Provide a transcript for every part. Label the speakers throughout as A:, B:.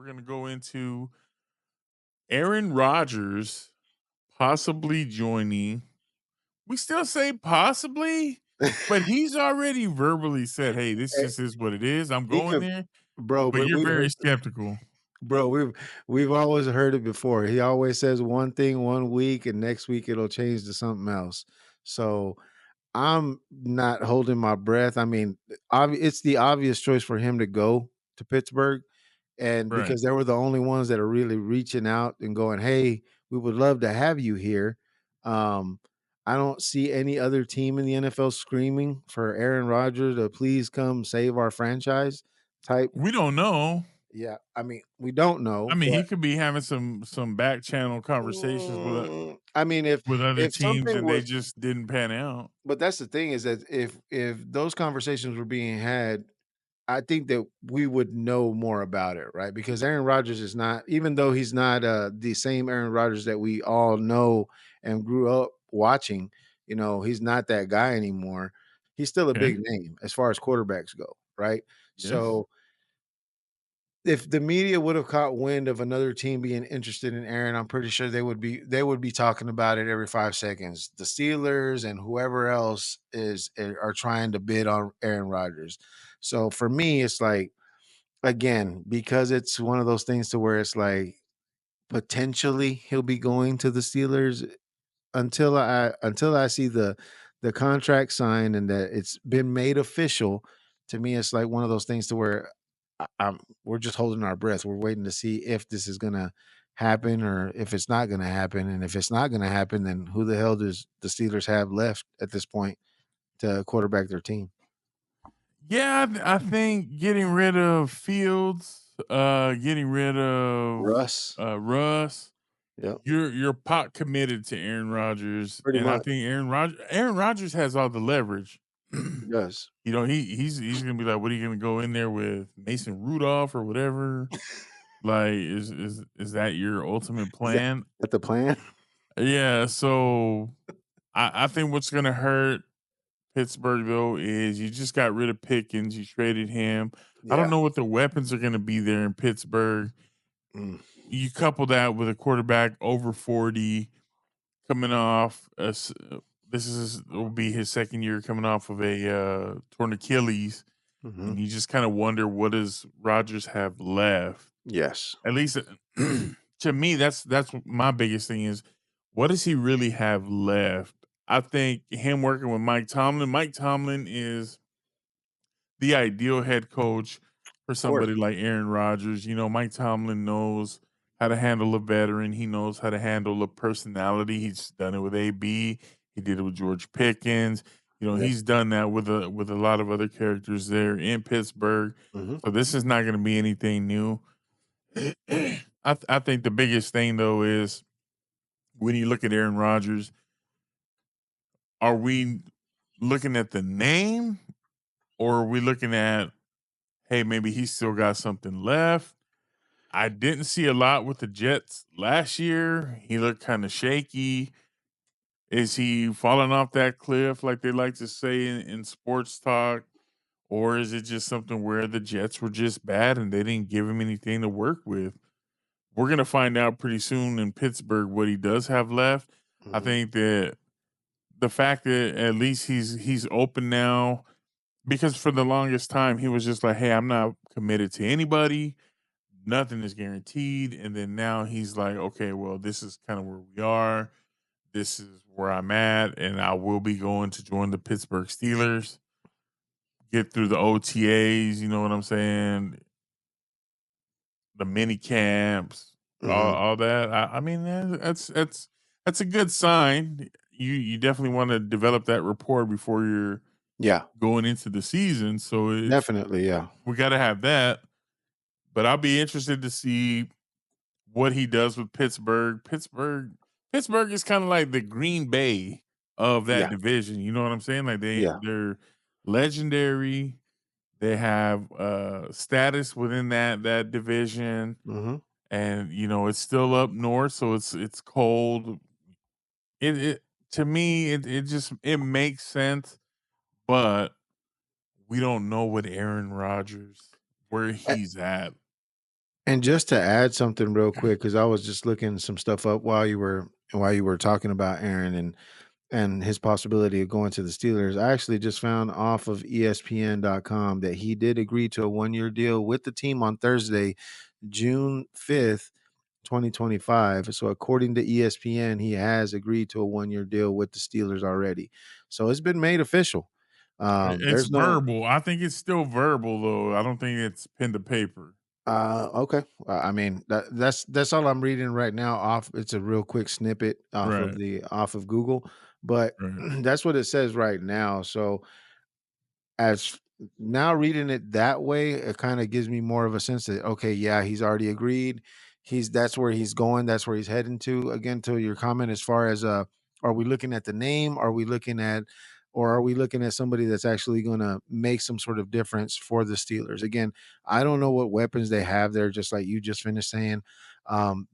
A: we're gonna go into Aaron Rodgers possibly joining. We still say possibly, but he's already verbally said, "Hey, this
B: Eh,
A: just is what it is. I'm
B: he
A: going
B: could,
A: there."
B: bro.
A: But
B: But
A: you're
B: we
A: very
B: heard,
A: skeptical.
B: bro. We've always heard it before. He always says one thing one week, and next week it'll change to something else. So I'm not holding my breath. I mean, it's the obvious choice for him to go to Pittsburgh, and
A: Right.
B: because they were the only ones that are really reaching out and going, "Hey, we would love to have you here." Um, I don't see any other team in the NFL screaming for Aaron Rodgers to please come save our franchise type.
A: We don't know.
B: Yeah, I mean, we don't
A: I
B: know,
A: mean, he
B: but
A: could be having some back channel conversations
B: I mean, if
A: with other teams
B: something
A: and they
B: were,
A: just didn't pan out.
B: but that's the thing is that if those conversations were being had, I think that we would know more about it, right? Because Aaron Rodgers is not, even though he's not the same Aaron Rodgers that we all know and grew up watching, he's not that guy anymore. He's still a
A: Okay.
B: big name as far as quarterbacks go, right?
A: Yes.
B: So if the media would have caught wind of another team being interested in Aaron, I'm pretty sure they would be talking about it every 5 seconds. The Steelers and whoever else are trying to bid on Aaron Rodgers. So for me, it's like, again, because it's one of those things to where it's like potentially he'll be going to the Steelers until I see the contract signed and that it's been made official. To me, it's like one of those things to where we're just holding our breath. We're waiting to see if this is gonna happen or if it's not gonna happen. And if it's not gonna happen, then who the hell does the Steelers have left at this point to quarterback their team?
A: Yeah, I think getting rid of Fields, getting rid of
B: Russ.
A: Russ,
B: Yep.
A: you're pot committed to Aaron Rodgers,
B: Pretty
A: and I
B: much.
A: think Aaron Rodgers has all the leverage.
B: He does.
A: He's gonna be like, what are you gonna go in there with Mason Rudolph or whatever? Like, is that your ultimate
B: Is
A: plan?
B: that the plan?
A: Yeah, so I think what's gonna hurt Pittsburgh though is you just got rid of Pickens, you traded him. I don't
B: Yeah.
A: know what the weapons are gonna be there in Pittsburgh.
B: Mm.
A: You couple that with a quarterback over 40 coming off this is will be his second year coming off of a torn Achilles,
B: Mhm.
A: and you just kind of wonder what does Rodgers have left.
B: Yes.
A: At least to me, that's what my biggest thing is. What does he really have left? I think him working with Mike Tomlin. Mike Tomlin is the ideal head coach for
B: Of course.
A: somebody like Aaron Rodgers. Mike Tomlin knows how to handle a veteran. He knows how to handle a personality. He's done it with AB. He did it with George Pickens.
B: Yeah.
A: He's done that with a lot of other characters there in Pittsburgh.
B: Mhm.
A: So this is not going to be anything new. I think the biggest thing though is when you look at Aaron Rodgers, are we looking at the name or are we looking at, hey, maybe he's still got something left? I didn't see a lot with the Jets last year. He looked kind of shaky. Is he falling off that cliff, like they like to say in sports talk? Or is it just something where the Jets were just bad and they didn't give him anything to work with? We're going to find out pretty soon in Pittsburgh what he does have left. I
B: Mhm.
A: think that the fact that at least he's open now, because for the longest time he was just like, "Hey, I'm not committed to anybody. Nothing is guaranteed." And then now he's like, "Okay, well, this is kind of where we are. This is where I'm at, and I will be going to join the Pittsburgh Steelers. Get through the OTAs, you know what I'm saying? The mini camps, all,
B: Mhm.
A: all that. I mean, that's a good sign. You definitely want to develop that rapport before you're
B: Yeah.
A: going into the season. So
B: Definitely, yeah.
A: we got to have that. But I'll be interested to see what he does with Pittsburgh. Pittsburgh is kind of like the Green Bay of that
B: Yeah.
A: division. You know what I'm saying? Like
B: Yeah.
A: they're legendary. They have status within that division,
B: Mhm.
A: and it's still up north, so it's cold. It to me it makes sense, but we don't know what Aaron Rodgers where
B: A
A: he's at.
B: And just to add something real quick, because I was just looking some stuff up while you were talking about Aaron and his possibility of going to the Steelers. I actually just found off of ESPN.com that he did agree to a 1-year deal with the team on Thursday, June 5th, 2025. So according to ESPN, he has agreed to a 1-year deal with the Steelers already. So it's been made official.
A: It's
B: There's no
A: verbal. I think it's still verbal though. I don't think it's pen to paper.
B: Okay. I mean that's all I'm reading right now. Off, it's a real quick snippet
A: Right.
B: off of Google, but
A: Right.
B: that's what it says right now. So as now reading it that way, it kind of gives me more of a sense that okay, yeah, he's already agreed. That's where he's going. That's where he's heading to. Again, to your comment as far as are we looking at the name? Are we looking at somebody that's actually going to make some sort of difference for the Steelers? Again, I don't know what weapons they have there. Just like you just finished saying,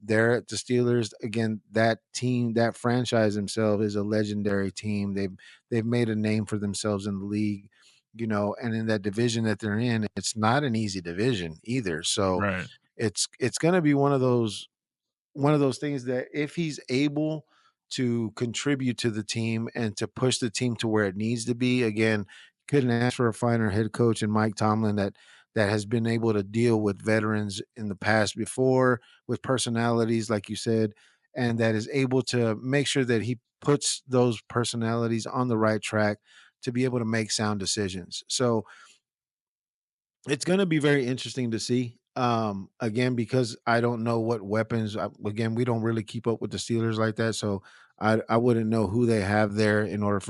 B: they're at the Steelers again. That team, that franchise themselves is a legendary team. They've made a name for themselves in the league, and in that division that they're in, it's not an easy division either. So
A: Right.
B: it's going to be one of those things that if he's able to contribute to the team and to push the team to where it needs to be, again, couldn't ask for a finer head coach and Mike Tomlin that has been able to deal with veterans in the past before with personalities like you said, and that is able to make sure that he puts those personalities on the right track to be able to make sound decisions. So it's gonna be very interesting to see. Again, because I don't know what weapons. Again, we don't really keep up with the Steelers like that, so I wouldn't know who they have there in order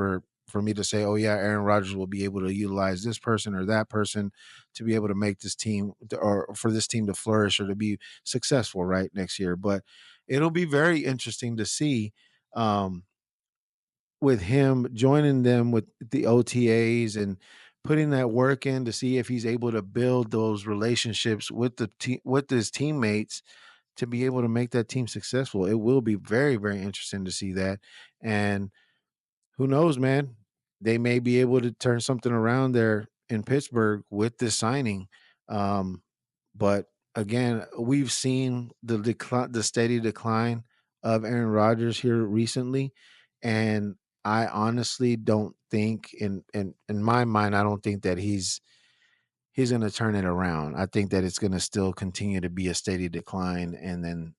B: for me to say, oh yeah, Aaron Rodgers will be able to utilize this person or that person to be able to make this team or for this team to flourish or to be successful right next year. But it'll be very interesting to see. With him joining them with the OTAs and putting that work in to see if he's able to build those relationships with with his teammates to be able to make that team successful. It will be very, very interesting to see that. And who knows, man? They may be able to turn something around there in Pittsburgh with this signing. Um, but again, we've seen the steady decline of Aaron Rodgers here recently, and I honestly don't think, in my mind, I don't think that he's going to turn it around. I think that it's going to still continue to be a steady decline, and then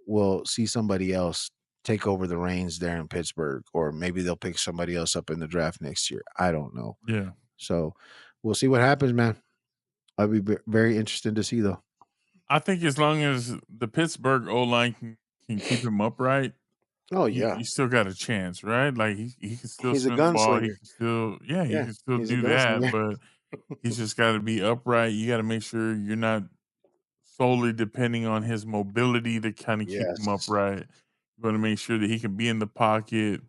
B: we'll see somebody else take over the reins there in Pittsburgh, or maybe they'll pick somebody else up in the draft next year. I don't know.
A: Yeah.
B: So we'll see what happens, man. I'll be very interested to see though.
A: I think as long as the Pittsburgh O line can keep him upright,
B: Oh
A: you
B: yeah,
A: still got a chance, right? Like he can still
B: he's a
A: spin the ball. He
B: gunslinger.
A: can still, yeah, he
B: Yeah,
A: can still
B: he's a
A: do that.
B: gunslinger.
A: But he's just got to be upright. You got to make sure you're not solely depending on his mobility to kind of keep him
B: Yes,
A: upright. You want to make sure that he can be in the pocket.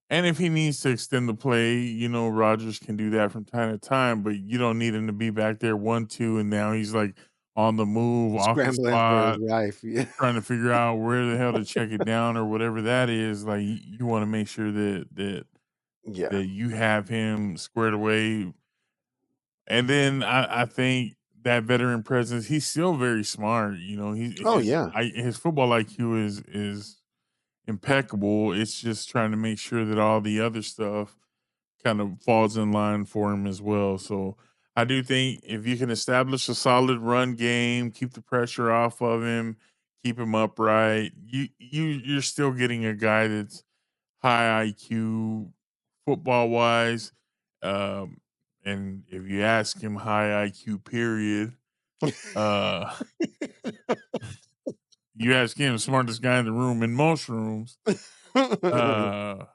A: And if he needs to extend the play, Rogers can do that from time to time, but you don't need him to be back there 1-2, and now he's like on the move, off the
B: scrambling for his
A: spot,
B: life. Yeah,
A: trying to figure out where the hell to check it down or whatever that is. Like you want to make sure
B: yeah.
A: that you have him squared away. And then I think that veteran presence, he's still very smart.
B: Oh yeah,
A: His football IQ is impeccable. It's just trying to make sure that all the other stuff kind of falls in line for him as well. So I do think if you can establish a solid run game, keep the pressure off of him, keep him upright, you're still getting a guy that's high IQ football wise. Um, and if you ask him high IQ period, uh you ask him smartest guy in the room in most rooms. Uh,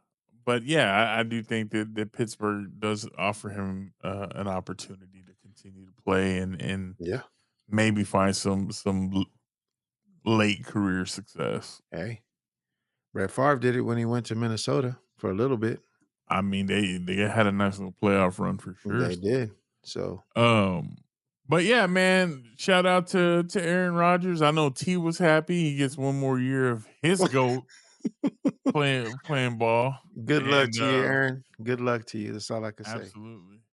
A: but yeah, I do think that Pittsburgh does offer him an opportunity to continue to play and
B: yeah.
A: maybe find some late career success.
B: Hey, Brett Favre did it when he went to Minnesota for a little bit.
A: I mean, they had a nice little playoff run for sure.
B: They did. So
A: Um, but yeah, man, shout out to Aaron Rodgers. I know T was happy. He gets one more year of his goat playing ball,
B: good luck
A: and
B: to you, Aaron. Good luck to you. That's all I can say.
A: absolutely.